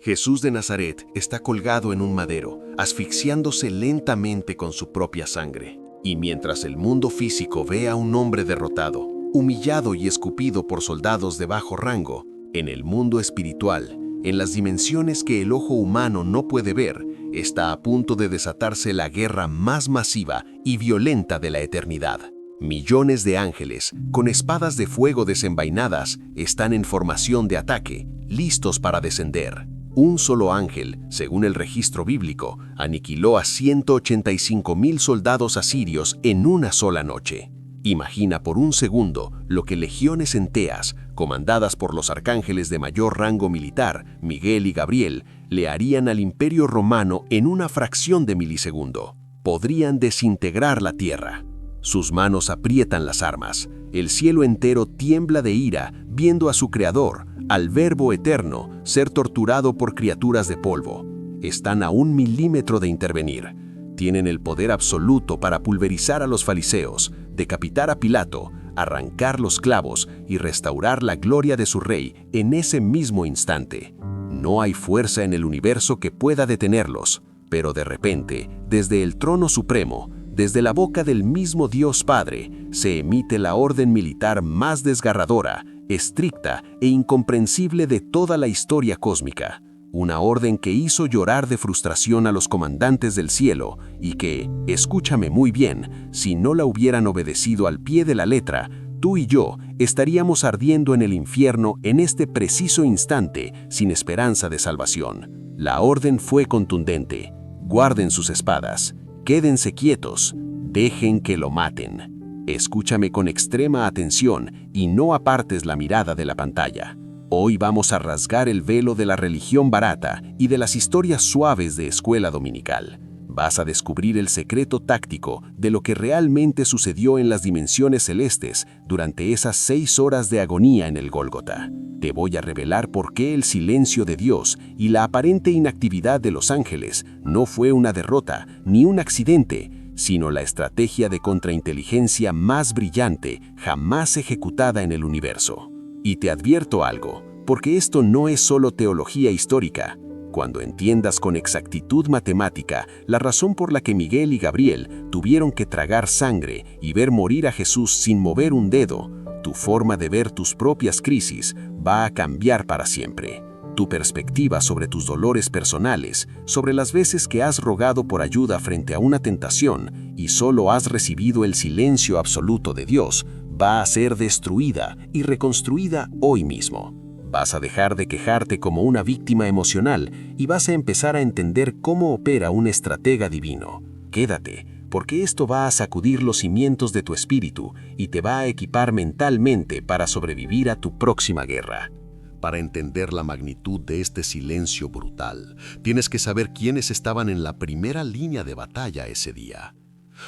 Jesús de Nazaret está colgado en un madero, asfixiándose lentamente con su propia sangre. Y mientras el mundo físico ve a un hombre derrotado, humillado y escupido por soldados de bajo rango, en el mundo espiritual, en las dimensiones que el ojo humano no puede ver, está a punto de desatarse la guerra más masiva y violenta de la eternidad. Millones de ángeles, con espadas de fuego desenvainadas, están en formación de ataque, listos para descender. Un solo ángel, según el registro bíblico, aniquiló a 185,000 soldados asirios en una sola noche. Imagina por un segundo lo que legiones enteras, comandadas por los arcángeles de mayor rango militar, Miguel y Gabriel, le harían al imperio romano en una fracción de milisegundo. Podrían desintegrar la tierra. Sus manos aprietan las armas. El cielo entero tiembla de ira viendo a su creador, al Verbo eterno, ser torturado por criaturas de polvo. Están a 1 milímetro de intervenir. Tienen el poder absoluto para pulverizar a los fariseos, decapitar a Pilato, arrancar los clavos y restaurar la gloria de su rey en ese mismo instante. No hay fuerza en el universo que pueda detenerlos, pero de repente, desde el trono supremo, desde la boca del mismo Dios Padre, se emite la orden militar más desgarradora, estricta e incomprensible de toda la historia cósmica. Una orden que hizo llorar de frustración a los comandantes del cielo y que, escúchame muy bien, si no la hubieran obedecido al pie de la letra, tú y yo estaríamos ardiendo en el infierno en este preciso instante sin esperanza de salvación. La orden fue contundente. Guarden sus espadas. Quédense quietos, dejen que lo maten. Escúchame con extrema atención y no apartes la mirada de la pantalla. Hoy vamos a rasgar el velo de la religión barata y de las historias suaves de escuela dominical. Vas a descubrir el secreto táctico de lo que realmente sucedió en las dimensiones celestes durante esas 6 horas de agonía en el Gólgota. Te voy a revelar por qué el silencio de Dios y la aparente inactividad de los ángeles no fue una derrota ni un accidente, sino la estrategia de contrainteligencia más brillante jamás ejecutada en el universo. Y te advierto algo, porque esto no es solo teología histórica. Cuando entiendas con exactitud matemática la razón por la que Miguel y Gabriel tuvieron que tragar sangre y ver morir a Jesús sin mover un dedo, tu forma de ver tus propias crisis va a cambiar para siempre. Tu perspectiva sobre tus dolores personales, sobre las veces que has rogado por ayuda frente a una tentación y solo has recibido el silencio absoluto de Dios, va a ser destruida y reconstruida hoy mismo. Vas a dejar de quejarte como una víctima emocional y vas a empezar a entender cómo opera un estratega divino. Quédate, porque esto va a sacudir los cimientos de tu espíritu y te va a equipar mentalmente para sobrevivir a tu próxima guerra. Para entender la magnitud de este silencio brutal, tienes que saber quiénes estaban en la primera línea de batalla ese día.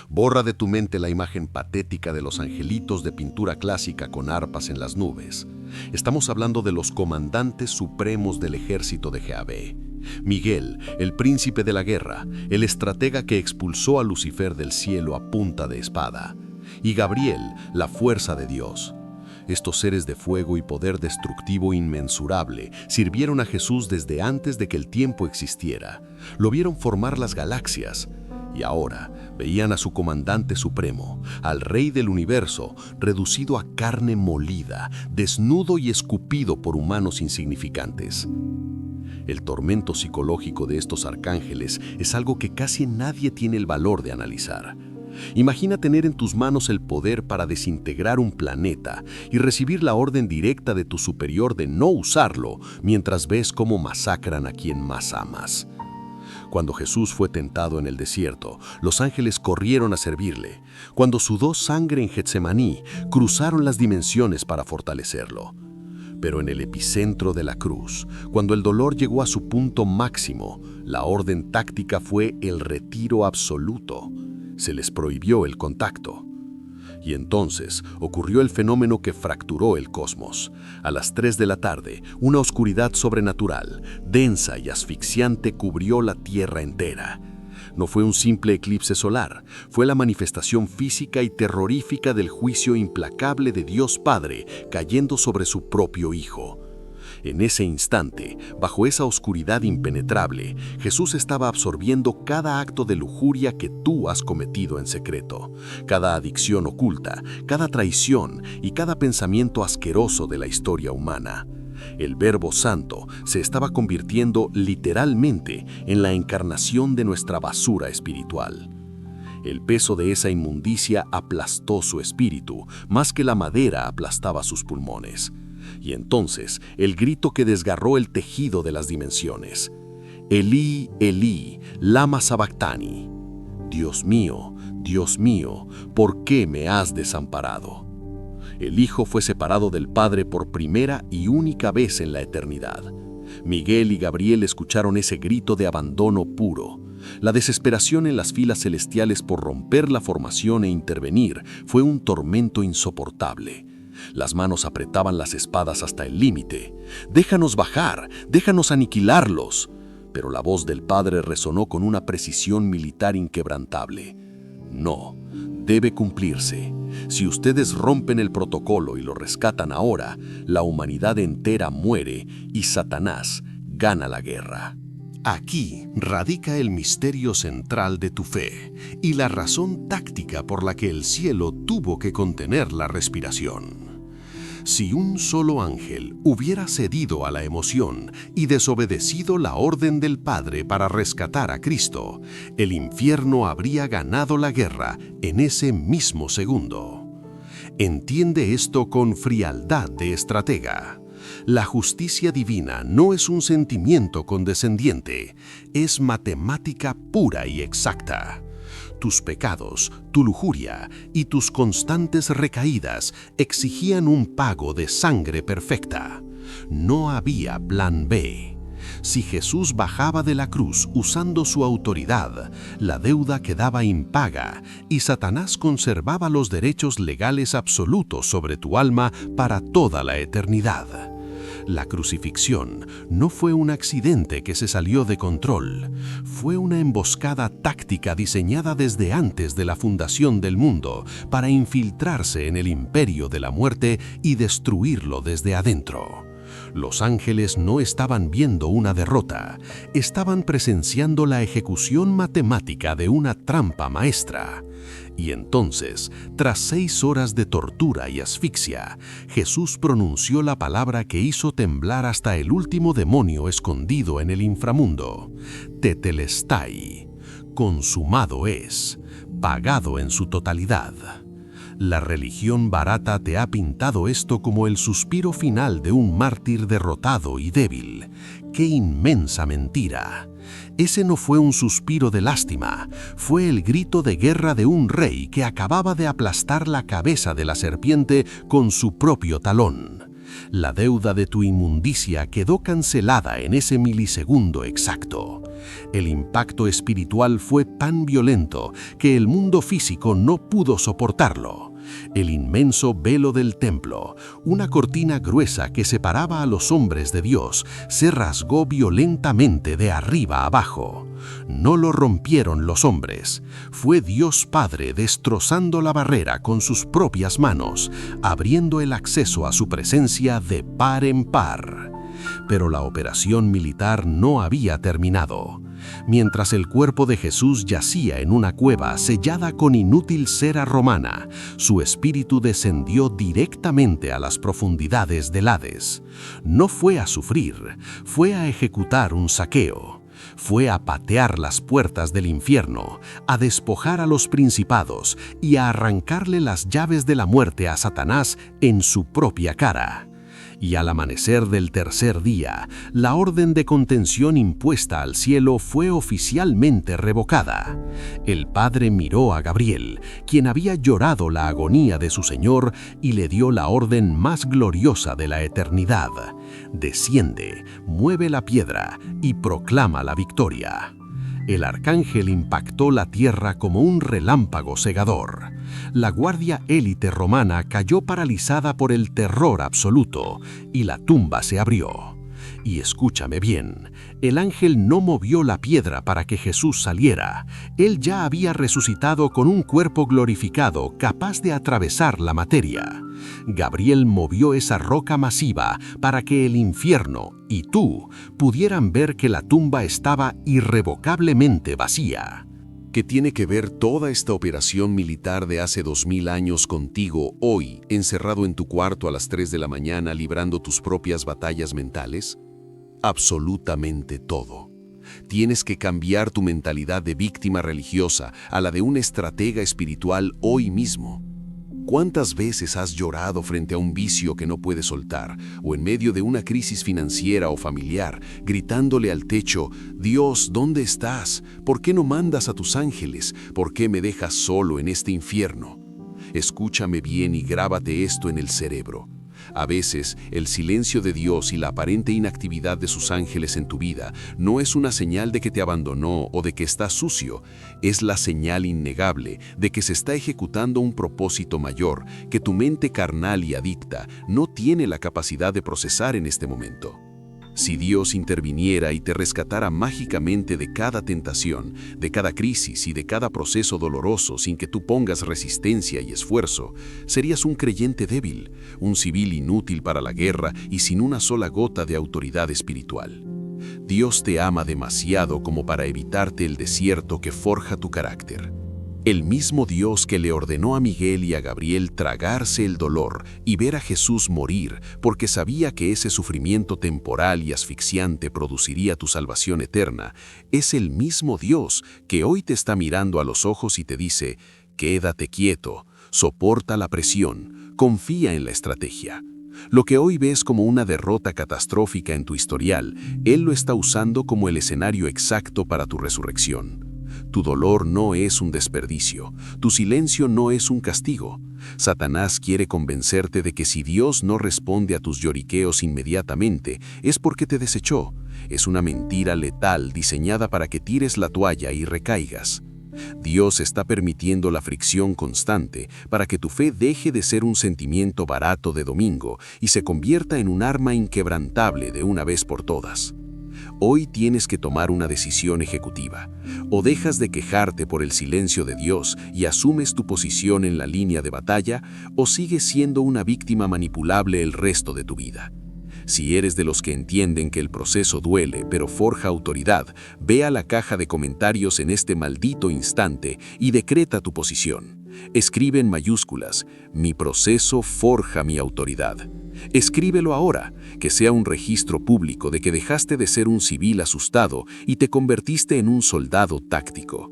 Borra de tu mente la imagen patética de los angelitos de pintura clásica con arpas en las nubes. Estamos hablando de los comandantes supremos del ejército de Jahvé. Miguel, el príncipe de la guerra, el estratega que expulsó a Lucifer del cielo a punta de espada. Y Gabriel, la fuerza de Dios. Estos seres de fuego y poder destructivo inmensurable sirvieron a Jesús desde antes de que el tiempo existiera. Lo vieron formar las galaxias. Y ahora veían a su comandante supremo, al rey del universo, reducido a carne molida, desnudo y escupido por humanos insignificantes. El tormento psicológico de estos arcángeles es algo que casi nadie tiene el valor de analizar. Imagina tener en tus manos el poder para desintegrar un planeta y recibir la orden directa de tu superior de no usarlo mientras ves cómo masacran a quien más amas. Cuando Jesús fue tentado en el desierto, los ángeles corrieron a servirle. Cuando sudó sangre en Getsemaní, cruzaron las dimensiones para fortalecerlo. Pero en el epicentro de la cruz, cuando el dolor llegó a su punto máximo, la orden táctica fue el retiro absoluto. Se les prohibió el contacto. Y entonces ocurrió el fenómeno que fracturó el cosmos. A las 3 de la tarde, una oscuridad sobrenatural, densa y asfixiante, cubrió la Tierra entera. No fue un simple eclipse solar, fue la manifestación física y terrorífica del juicio implacable de Dios Padre cayendo sobre su propio Hijo. En ese instante, bajo esa oscuridad impenetrable, Jesús estaba absorbiendo cada acto de lujuria que tú has cometido en secreto, cada adicción oculta, cada traición y cada pensamiento asqueroso de la historia humana. El Verbo Santo se estaba convirtiendo literalmente en la encarnación de nuestra basura espiritual. El peso de esa inmundicia aplastó su espíritu, más que la madera aplastaba sus pulmones. Y entonces, el grito que desgarró el tejido de las dimensiones. Elí, Elí, lama sabactani. Dios mío, ¿por qué me has desamparado? El Hijo fue separado del Padre por primera y única vez en la eternidad. Miguel y Gabriel escucharon ese grito de abandono puro. La desesperación en las filas celestiales por romper la formación e intervenir fue un tormento insoportable. Las manos apretaban las espadas hasta el límite. «Déjanos bajar, déjanos aniquilarlos». Pero la voz del Padre resonó con una precisión militar inquebrantable. «No, debe cumplirse. Si ustedes rompen el protocolo y lo rescatan ahora, la humanidad entera muere y Satanás gana la guerra». Aquí radica el misterio central de tu fe y la razón táctica por la que el cielo tuvo que contener la respiración. Si un solo ángel hubiera cedido a la emoción y desobedecido la orden del Padre para rescatar a Cristo, el infierno habría ganado la guerra en ese mismo segundo. Entiende esto con frialdad de estratega. La justicia divina no es un sentimiento condescendiente, es matemática pura y exacta. Tus pecados, tu lujuria y tus constantes recaídas exigían un pago de sangre perfecta. No había plan B. Si Jesús bajaba de la cruz usando su autoridad, la deuda quedaba impaga y Satanás conservaba los derechos legales absolutos sobre tu alma para toda la eternidad. La crucifixión no fue un accidente que se salió de control, fue una emboscada táctica diseñada desde antes de la fundación del mundo para infiltrarse en el imperio de la muerte y destruirlo desde adentro. Los ángeles no estaban viendo una derrota, estaban presenciando la ejecución matemática de una trampa maestra. Y entonces, tras 6 horas de tortura y asfixia, Jesús pronunció la palabra que hizo temblar hasta el último demonio escondido en el inframundo: Tetelestai, consumado es, pagado en su totalidad. La religión barata te ha pintado esto como el suspiro final de un mártir derrotado y débil. ¡Qué inmensa mentira! Ese no fue un suspiro de lástima, fue el grito de guerra de un rey que acababa de aplastar la cabeza de la serpiente con su propio talón. La deuda de tu inmundicia quedó cancelada en ese milisegundo exacto. El impacto espiritual fue tan violento que el mundo físico no pudo soportarlo. El inmenso velo del templo, una cortina gruesa que separaba a los hombres de Dios, se rasgó violentamente de arriba abajo. No lo rompieron los hombres. Fue Dios Padre destrozando la barrera con sus propias manos, abriendo el acceso a su presencia de par en par. Pero la operación militar no había terminado. Mientras el cuerpo de Jesús yacía en una cueva sellada con inútil cera romana, su espíritu descendió directamente a las profundidades del Hades. No fue a sufrir, fue a ejecutar un saqueo. Fue a patear las puertas del infierno, a despojar a los principados y a arrancarle las llaves de la muerte a Satanás en su propia cara. Y al amanecer del tercer día, la orden de contención impuesta al cielo fue oficialmente revocada. El Padre miró a Gabriel, quien había llorado la agonía de su Señor, y le dio la orden más gloriosa de la eternidad: desciende, mueve la piedra y proclama la victoria. El arcángel impactó la tierra como un relámpago cegador. La guardia élite romana cayó paralizada por el terror absoluto y la tumba se abrió. Y escúchame bien, el ángel no movió la piedra para que Jesús saliera. Él ya había resucitado con un cuerpo glorificado capaz de atravesar la materia. Gabriel movió esa roca masiva para que el infierno y tú pudieran ver que la tumba estaba irrevocablemente vacía. ¿Qué tiene que ver toda esta operación militar de hace 2000 años contigo hoy, encerrado en tu cuarto a las 3 de la mañana librando tus propias batallas mentales? Absolutamente todo. Tienes que cambiar tu mentalidad de víctima religiosa a la de un estratega espiritual hoy mismo. ¿Cuántas veces has llorado frente a un vicio que no puedes soltar, o en medio de una crisis financiera o familiar, gritándole al techo, Dios, ¿dónde estás? ¿Por qué no mandas a tus ángeles? ¿Por qué me dejas solo en este infierno? Escúchame bien y grábate esto en el cerebro. A veces, el silencio de Dios y la aparente inactividad de sus ángeles en tu vida no es una señal de que te abandonó o de que estás sucio, es la señal innegable de que se está ejecutando un propósito mayor que tu mente carnal y adicta no tiene la capacidad de procesar en este momento. Si Dios interviniera y te rescatara mágicamente de cada tentación, de cada crisis y de cada proceso doloroso sin que tú pongas resistencia y esfuerzo, serías un creyente débil, un civil inútil para la guerra y sin una sola gota de autoridad espiritual. Dios te ama demasiado como para evitarte el desierto que forja tu carácter. El mismo Dios que le ordenó a Miguel y a Gabriel tragarse el dolor y ver a Jesús morir porque sabía que ese sufrimiento temporal y asfixiante produciría tu salvación eterna, es el mismo Dios que hoy te está mirando a los ojos y te dice, quédate quieto, soporta la presión, confía en la estrategia. Lo que hoy ves como una derrota catastrófica en tu historial, Él lo está usando como el escenario exacto para tu resurrección. Tu dolor no es un desperdicio, tu silencio no es un castigo. Satanás quiere convencerte de que si Dios no responde a tus lloriqueos inmediatamente, es porque te desechó. Es una mentira letal diseñada para que tires la toalla y recaigas. Dios está permitiendo la fricción constante para que tu fe deje de ser un sentimiento barato de domingo y se convierta en un arma inquebrantable de una vez por todas. Hoy tienes que tomar una decisión ejecutiva. O dejas de quejarte por el silencio de Dios y asumes tu posición en la línea de batalla, o sigues siendo una víctima manipulable el resto de tu vida. Si eres de los que entienden que el proceso duele pero forja autoridad, ve a la caja de comentarios en este maldito instante y decreta tu posición. Escribe en mayúsculas, mi proceso forja mi autoridad. Escríbelo ahora, que sea un registro público de que dejaste de ser un civil asustado y te convertiste en un soldado táctico.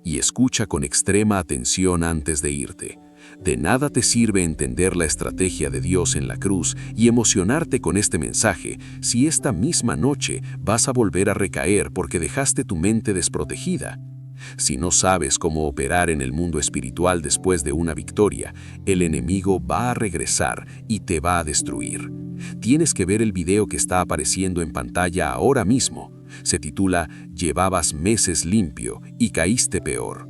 Y escucha con extrema atención antes de irte. De nada te sirve entender la estrategia de Dios en la cruz y emocionarte con este mensaje si esta misma noche vas a volver a recaer porque dejaste tu mente desprotegida. Si no sabes cómo operar en el mundo espiritual después de una victoria, el enemigo va a regresar y te va a destruir. Tienes que ver el video que está apareciendo en pantalla ahora mismo. Se titula Llevabas meses limpio y caíste peor.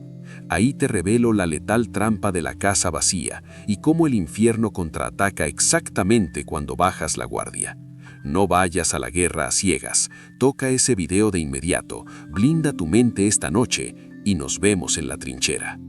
Ahí te revelo la letal trampa de la casa vacía y cómo el infierno contraataca exactamente cuando bajas la guardia. No vayas a la guerra a ciegas. Toca ese video de inmediato, blinda tu mente esta noche y nos vemos en la trinchera.